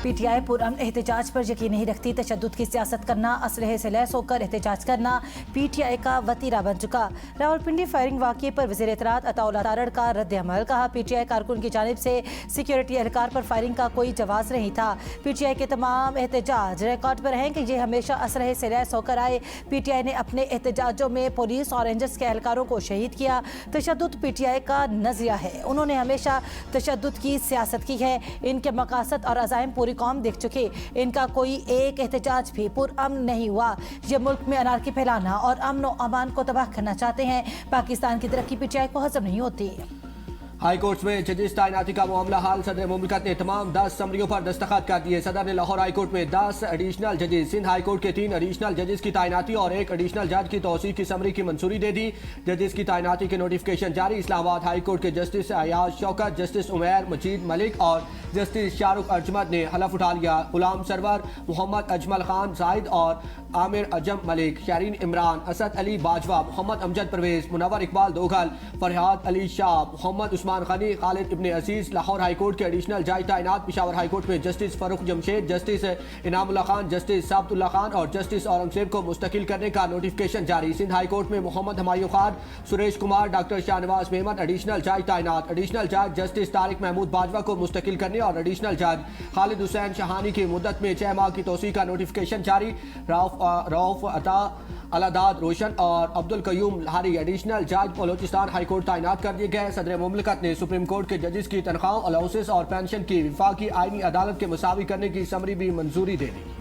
PTI पुरअमन एहतजाज पर यकीन नहीं रखती। तशद्दुद की सियासत करना, असलहे से लैस होकर एहतजाज करना PTI का वतीरा बन चुका। रावलपिंडी फायरिंग वाक़े पर वज़ीर इत्तलात अताउल्लाह तारड़ का रद्द-ए-अमल। कहा PTI कारकुन की जानिब से सिक्योरिटी एहलकार पर फायरिंग का कोई जवाज़ नहीं था। PTI के तमाम एहतजाज रिकॉर्ड पर हैं कि ये हमेशा असलहे से लैस होकर आए। PTI ने अपने एहतजाजों में पुलिस और रेंजर्स के एहलकारों को शहीद किया। तशद्दुद PTI का नज़रिया है। उन्होंने हमेशा तशद्दुद की सियासत की है। इनके मकासद और अज़ाइम पूरी कौम देख चुके। इनका कोई एक एहतजाज भी पुरअमन नहीं हुआ। ये मुल्क में अनारकी फैलाना और अमन व अमान को तबाह करना चाहते हैं। पाकिस्तान की तरक्की PTI को हजम नहीं होती। हाई कोर्ट में जजिस तैनाती का मामला हाल। सदर मुमलिकत ने तमाम 10 समरियों पर दस्तखत कर दिए। सदर ने लाहौर हाई कोर्ट में 10 एडिशनल जजेस, सिंध हाई कोर्ट के 3 एडिशनल जजेस की तैनाती और 1 एडिशनल जज की तौसीह की समरी की मंजूरी दे दी। जजेस की तैनाती के नोटिफिकेशन जारी। इस्लामाबाद हाई कोर्ट के जस्टिस अयाज शौकत, जस्टिस उमैर मजीद मलिक और जस्टिस शाहरुख अजमत ने हलफ उठा लिया। गुलाम सरवर, मोहम्मद अजमल खान जाहिद और आमिर अजम मलिक, शरीन इमरान, असद अली बाजवा, मोहम्मद अमजद परवेज, मुनव्वर इकबाल दोघल, फरहाद अली शाह, मोहम्मद उस्मान गनी, खालिद इब्ने अजीज। लाहौर हाई कोर्ट के एडिशनल जज तैनात। पेशावर हाई कोर्ट में justice Farrukh Jamshed, justice Inamullah Khan, justice साबतुल्लाह Khan और जस्टिस औरंगजेब को मुस्तकिल करने का नोटिफिकेशन जारी। सिंध हाई कोर्ट में मोहम्मद हमायूं खान, सुरेश कुमार, डॉक्टर शाहनवाज मेमन एडिशनल जज तैनात। एडिशनल जज जस्टिस तारिक महमूद बाजवा को मुस्तकिल करने और एडिशनल जज खालिद हुसैन शहानी की मुद्दत में 6 माह की तोसी का नोटिफिकेशन जारी। रऊफ अता, अलादाद रोशन और अब्दुल कयूम लहारी एडिशनल जज बलोचिस्तान हाई कोर्ट तैनात कर दिए गए। सदर मुमलिकत ने सुप्रीम कोर्ट के जजेस की तनख्वाह, अलाउंसेस और पेंशन की विफाकी आईनी अदालत के मुसावी करने की समरी भी मंजूरी दे दी।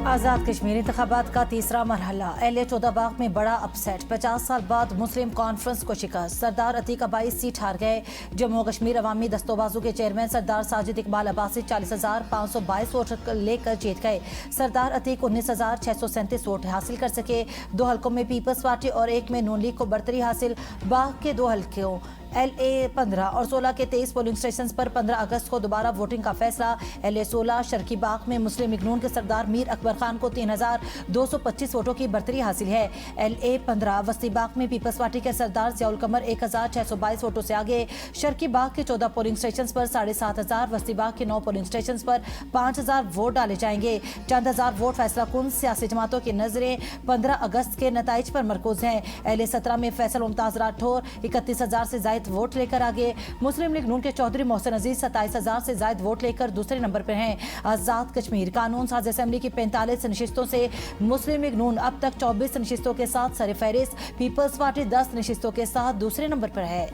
आज़ाद कश्मीर इंतखाबात का तीसरा मरहला। LA 14 बाग में बड़ा अपसेट। 50 साल बाद मुस्लिम कॉन्फ्रेंस को शिकस्त। सरदार अतीक अबाई सीट हार गए। जम्मू कश्मीर अवामी दस्तोबाजू के चेयरमैन सरदार साजिद इकबाल अब्बासी 40,522 वोट लेकर जीत गए। सरदार अतीक 19,637 वोट हासिल कर सके। 2 हल्कों में पीपल्स पार्टी और 1 में नून लीग को बढ़तरी हासिल। बाग के 2 हल्कों LA 15 और 16 के 23 पोलिंग स्टेशन पर 15 अगस्त को दोबारा वोटिंग का फैसला। LA 16 शर्की बाग में मुस्लिम लीग नून के सरदार मीर अकबर खान को 3,225 वोटों की बढ़तरी हासिल है। LA 15 वस्ती बाग में पीपल्स पार्टी के सरदार जियाउल कमर 1,622 वोटों से आगे। शर्की बाग के 14 पोलिंग स्टेशन पर 7,500, वस्ती बाग के 9 पोलिंग स्टेशन पर 5,000 वोट डाले जाएंगे। चंद हजार वोट फैसला कुन सियासी जमातों की नजरें 15 अगस्त के नताइज पर मरकूज हैं। LA 17 में फैसल मुमताज राठौर 31,000 से ज्यादा वोट लेकर आगे। मुस्लिम लीग नून के चौधरी मोहसिन अजीज 27,000 से ज्यादा वोट लेकर दूसरे नंबर पर हैं। आजाद कश्मीर कानून साज असेंबली की 45 नशिस्तों से मुस्लिम लीग नून अब तक 24 नशिस्तों के साथ सरफहरिस्त। पीपल्स पार्टी 10 नशिस्तों के साथ दूसरे नंबर पर है।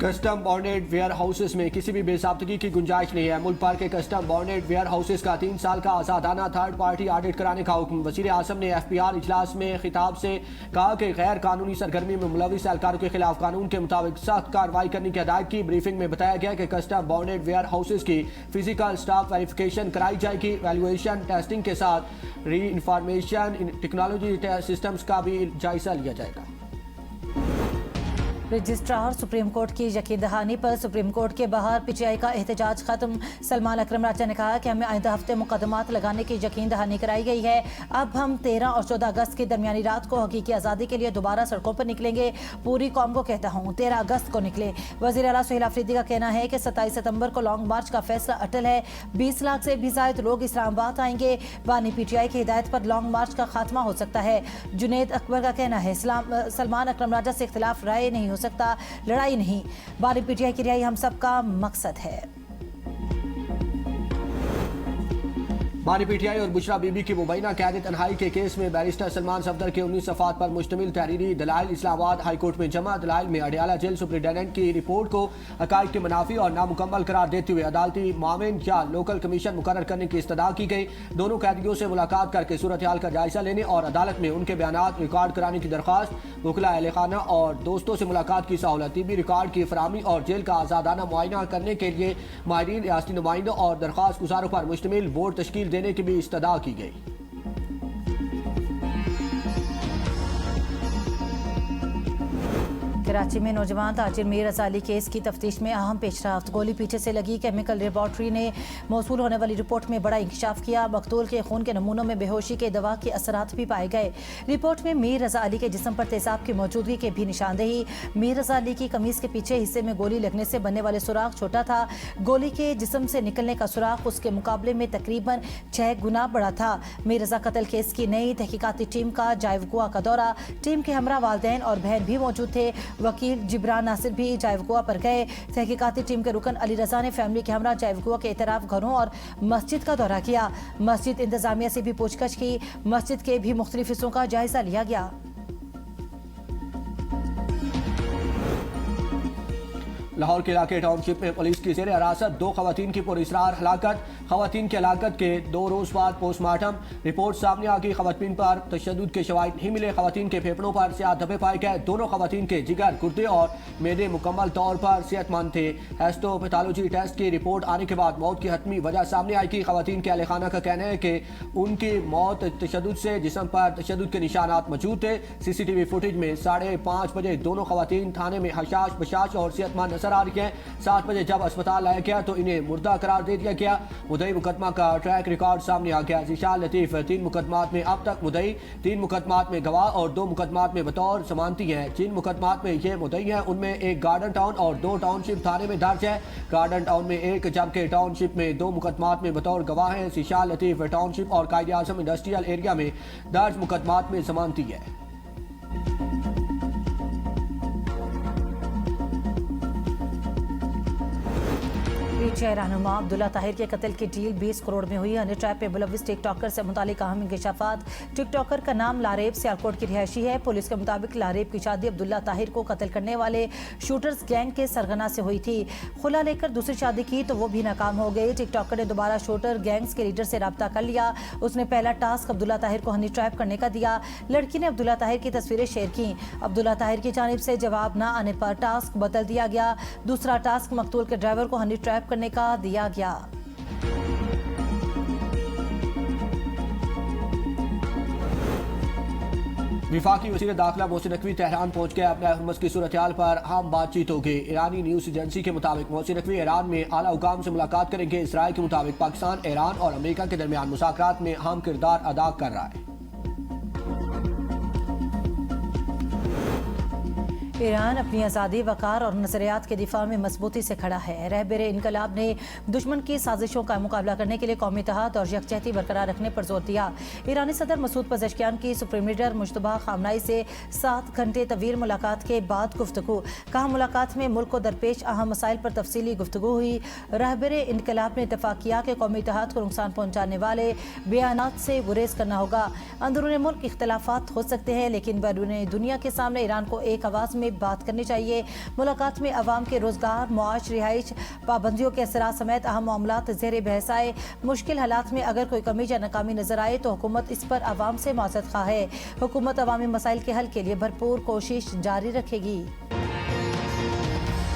कस्टम बॉन्डेड वेयर हाउसेस में किसी भी बेज़ाब्तगी की गुंजाइश नहीं है। मुल्क भर के कस्टम बॉन्डेड वेयर हाउसेस का 3 साल का आज़ादाना थर्ड पार्टी ऑडिट कराने का हुक्म। वज़ीर आज़म ने FPR इजलास में खिताब से कहा कि गैर कानूनी सरगर्मी में मुलविस एहलकारों के खिलाफ कानून के मुताबिक सख्त कार्रवाई करने की हिदायत की। ब्रीफिंग में बताया गया कि कस्टम बॉन्डेड वेयर हाउसेस की फिजिकल स्टाफ वेरिफिकेशन कराई जाएगी। वैल्यूएशन टेस्टिंग के साथ री इंफॉर्मेशन टेक्नोलॉजी सिस्टम्स का भी जायजा लिया जाएगा। रजिस्ट्रार सुप्रीम कोर्ट की यकीन दहानी पर सुप्रीम कोर्ट के बाहर PTI का एहतजाज खत्म। सलमान अकरम राजा ने कहा कि हमें आइंदा हफ्ते मुकदमात लगाने की यकीन दहानी कराई गई है। अब हम 13 और 14 अगस्त की दरमियानी रात को हकीकी आज़ादी के लिए दोबारा सड़कों पर निकलेंगे। पूरी कौम को कहता हूँ 13 अगस्त को निकले। वज़ीर आला सुहेल अफरीदी का कहना है कि 27 सितंबर को लॉन्ग मार्च का फैसला अटल है। 20 लाख से भी ज्यादा लोग इस्लामाबाद आएंगे। बानी PTI की हिदायत पर लॉन्ग मार्च का खात्मा हो सकता है। जुनेद अकबर का कहना है सलमान अकरम राजा से इख्तिलाफ राय नहीं हो सकता, लड़ाई नहीं। बानी PTI की रिहाई हम सबका मकसद है। बानी PTI और बुशरा बीबी की मुबैना कैद तन्हाई के केस में बैरिस्टर सलमान सफदर के 19 सफ़ात पर मुश्तमिल तहरीरी दलाइल इस्लामाबाद हाई कोर्ट में जमा। दलाइल में अडियाला जेल सुपरिटेंडेंट की रिपोर्ट को हकाइक के मुनाफी और नामुकम्मल करार देते हुए अदालती मामन या लोकल कमीशन मुकर्रर करने की इस्तदा की गई। दोनों कैदियों से मुलाकात करके सूरत हाल का जायजा लेने और अदालत में उनके बयानात रिकॉर्ड कराने की दरख्वास्त, वकला अहल खाना और दोस्तों से मुलाकात की सहूलत, तिबी रिकॉर्ड की फराहमी और जेल का आज़ादाना मुआयना करने के लिए माहिरीन, रियासती नुमाइंदों और दरख्वास्त गुजारों पर मुश्तमिल बोर्ड तश्कील देने की भी इस्तदा की गई। कराची में नौजवान ताजिर मीर रजा अली केस की तफ्तीश में अहम पेशरफ्त। गोली पीछे से लगी केमिकल लेबॉर्ट्री ने मौसूल होने वाली रिपोर्ट में बड़ा इंकशाफ किया। मकतूल के खून के नमूनों में बेहोशी के दवा के असरात भी पाए गए। रिपोर्ट में मीर रजा अली के जिस्म पर तेजाब की मौजूदगी के भी निशानदेही। मीर रजा अली की कमीज के पीछे हिस्से में गोली लगने से बनने वाले सुराख छोटा था। गोली के जिस्म से निकलने का सुराख उसके मुकाबले में तकरीबन 6 गुना बड़ा था। मीर रजा कत्ल केस की नई तहकीकाती टीम का जायवगुआ का दौरा। टीम के हमरा वालिदैन और बहन भी मौजूद थे। वकील जिब्रान नासिर भी जायवगुआ पर गए। तहकीकाती टीम के रुकन अली रजा ने फैमिली के हमरा जायवगुआ के इतराफ घरों और मस्जिद का दौरा किया। मस्जिद इंतजामिया से भी पूछताछ की। मस्जिद के भी मुख्तलिफ हिस्सों का जायजा लिया गया। लाहौर के इलाके टाउनशिप में पुलिस की जेर हिरासत 2 खवातीन की पुरअसरार हलाकत। खवातीन की हलाकत के 2 रोज बाद पोस्टमार्टम रिपोर्ट सामने आ गई। खवातीन पर तशद्दुद के शवाहिद नहीं मिले। खवातीन के फेफड़ों पर स्याह धब्बे पाए गए। दोनों खवातीन के जिगर, गुर्दे और मेदे मुकम्मल तौर पर सेहतमंद थे। हिस्टोपैथोलॉजी टेस्ट की रिपोर्ट आने के बाद मौत की हतमी वजह सामने आई कि खवातीन के अहले खाना का कहना है कि उनकी मौत तशद्दुद से जिस्म पर तशद्दुद के निशानात मौजूद थे। CCTV फुटेज में 5:30 बजे दोनों खवातीन थाने में हशाश बशाश और सेहतमंद नजर आ रही है। 7 बजे जब अस्पताल लाया गया तो इन्हें मुर्दा करार दे दिया गया। मुद्दई मुकदमा का ट्रैक रिकॉर्ड सामने आ गया। ज़िशान लतीफ 3 मुकदमात में अब तक मुद्दई, 3 मुकदमात में गवाह और 2 मुकदमात में बतौर जमानती हैं। जिन मुकदमात में ये मुद्दई हैं उनमें एक गार्डन टाउन और 2 टाउनशिप थाने में दर्ज है। गार्डन टाउन में एक जबकि टाउनशिप में 2 मुकदमात में बतौर गवाह हैं। ज़िशान लतीफ टाउनशिप और कायदे आज़म इंडस्ट्रियल एरिया में दर्ज मुकदमात में जमानती है। पीछे रहनुमा अब्दुल्ला ताहिर के कत्ल की डील 20 करोड़ में हुई। हनी ट्रैप में मुलविस टिकटॉकर से मुतालिक अहम इंकशाफात। टिकटॉकर का नाम लारेब सियालकोट की रिहायशी है। पुलिस के मुताबिक लारेब की शादी अब्दुल्ला ताहिर को कत्ल करने वाले शूटर्स गैंग के सरगना से हुई थी। खुला लेकर दूसरी शादी की तो वो भी नाकाम हो गई। टिकटॉकर ने दोबारा शूटर गैंग्स के लीडर से रब्ता कर लिया। उसने पहला टास्क अब्दुल्ला ताहिर को हनी ट्रैप करने का दिया। लड़की ने अब्दुल्ला ताहिर की तस्वीरें शेयर की। अब्दुल्ला ताहिर की जानिब से जवाब न आने पर टास्क बदल दिया गया। दूसरा टास्क मकतूल के ड्राइवर को हनी ट्रैप करने का दिया गया। विफाकी वज़ीर दाखिला मोहसिन नकवी तेहरान पहुंच गए। अपने हुर्मस की सूरत हाल पर अहम बातचीत होगी। ईरानी न्यूज़ एजेंसी के मुताबिक मोहसिन नकवी ईरान में आला हुकाम से मुलाकात करेंगे। इसराइल के मुताबिक पाकिस्तान, ईरान और अमेरिका के दरमियान मुज़ाकरात में अहम किरदार अदा कर रहा है। ईरान अपनी आज़ादी, वकार और नज़रियात के दिफा में मजबूती से खड़ा है। रहबर इनकलाब ने दुश्मन की साजिशों का मुकाबला करने के लिए कौमी इत्तेहाद और यकजहती बरकरार रखने पर जोर दिया। ईरानी सदर मसूद पज़ेश्कियान की सुप्रीम लीडर मुश्तबा खामनाई से 7 घंटे तवील मुलाकात के बाद गुफ्तगू। कहा मुलाकात में मुल्क को दरपेश अहम मसाइल पर तफसीली गुफ्तगू हुई। रहबर इनकलाब ने इत्तफाक किया कि कौमी इत्तेहाद को नुकसान पहुँचाने वाले बयानात से गुरेज करना होगा। अंदरूनी मुल्क इख्तलाफात हो सकते हैं लेकिन बैरूनी दुनिया के सामने ईरान को एक आवाज़ में बात करनी चाहिए। मुलाकात में अवाम के रोजगार, मुआश, रिहाइश, पाबंदियों के असरात समेत अहम मामलात ज़ेर बहस आए। मुश्किल हालात में अगर कोई कमी या नाकामी नजर आए तो हुकूमत इस पर अवाम से माज़रत ख़्वाह है। हुकूमत अवामी मसाइल के हल के लिए भरपूर कोशिश जारी रखेगी।